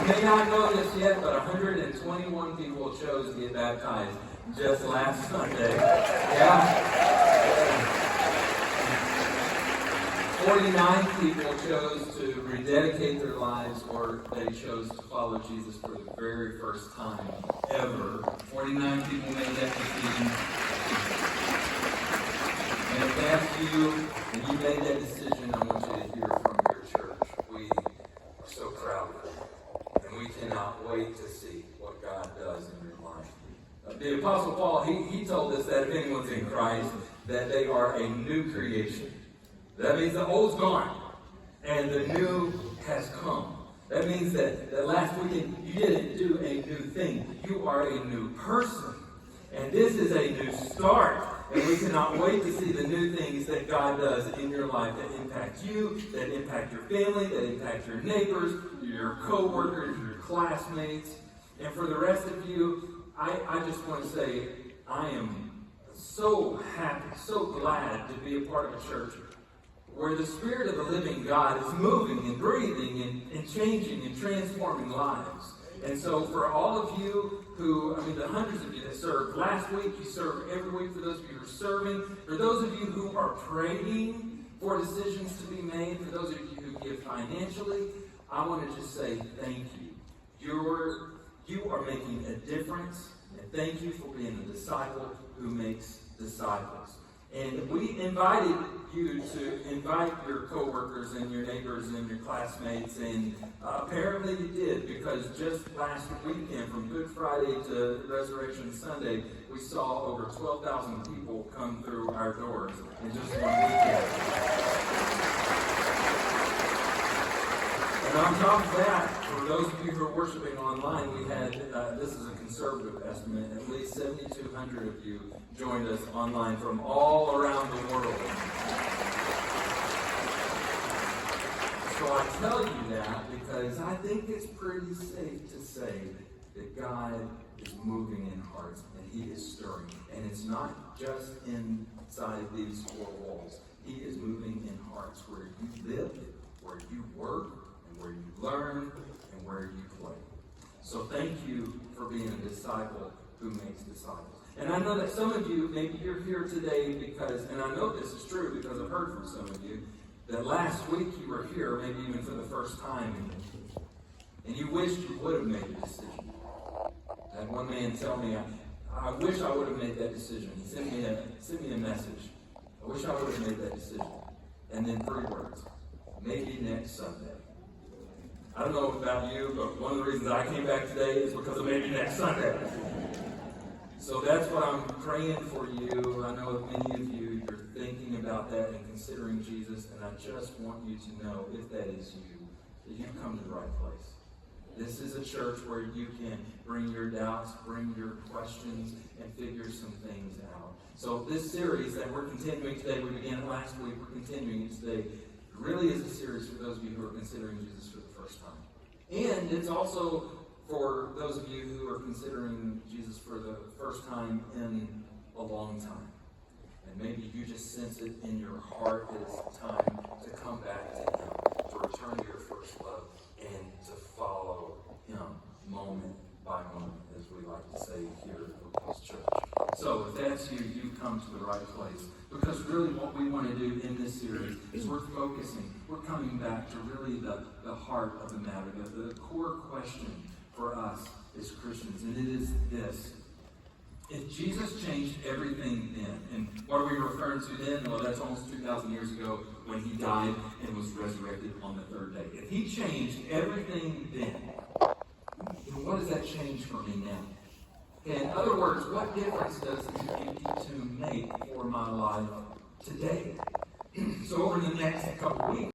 You may not know this yet, but 121 people chose to get baptized just last Sunday. Yeah. 49 people chose to rededicate their lives, or they chose to follow Jesus for the very first time ever. 49 people made that decision. And if that's you, and you made that decision, I want you to hear from your church. We are so proud of you. And we cannot wait to see what God does in your life. The Apostle Paul, he told us that if anyone's in Christ, that they are a new creation. That means the old's gone, and the new has come. That means that last weekend, you didn't do a new thing. You are a new person. And this is a new start. And we cannot wait to see the new things that God does in your life that impact you, that impact your family, that impact your neighbors, your co-workers, your classmates. And for the rest of you, I just want to say I am so happy, so glad to be a part of a church where the Spirit of the living God is moving and breathing and changing and transforming lives. And so for all of you who, the hundreds of you that served last week, you served every week, for those of you who are serving, for those of you who are praying for decisions to be made, for those of you who give financially, I want to just say thank you. You are making a difference, and thank you for being a disciple who makes disciples. And we invited you to invite your coworkers and your neighbors and your classmates, and apparently you did, because just last weekend, from Good Friday to Resurrection Sunday, we saw over 12,000 people come through our doors in just one weekend. And on top of that, for those of you who are worshiping online, we had, this is a conservative estimate, at least 7,200 of you joined us online from all around the world. So I tell you that because I think it's pretty safe to say that God is moving in hearts and He is stirring. And it's not just inside these four walls. He is moving in hearts where you live, where you work, and where you learn, and where you play. So thank you for being a disciple who makes disciples. And I know that some of you, maybe you're here today because, and I know this is true because I've heard from some of you, that last week you were here, maybe even for the first time, and you wished you would have made a decision. I had one man tell me, I wish I would have made that decision. He sent me a message. I wish I would have made that decision. And then 3 words. Maybe next Sunday. I don't know about you, but one of the reasons I came back today is because of maybe next Sunday. So that's what I'm praying for you. I know many of you, you're thinking about that and considering Jesus, and I just want you to know, if that is you, that you've come to the right place. This is a church where you can bring your doubts, bring your questions, and figure some things out. So this series that we're continuing today, we began it last week, we're continuing it today, really is a series for those of you who are considering Jesus for the first time. And it's also for those of you who are considering Jesus for the first time in a long time. And maybe you just sense it in your heart that it's time to come back to Him, to return to your first love, and to follow Him moment by moment, as we like to say here at Oak Church. So if that's you, you've come to the right place. Because really what we want to do in this series is we're coming back to really the heart of the matter, the core question for us as Christians, and it is this. If Jesus changed everything then, and what are we referring to then? Well, that's almost 2,000 years ago when He died and was resurrected on the 3rd day. If He changed everything then what does that change for me now? In other words, what difference does the empty tomb make for my life today? So over the next couple weeks,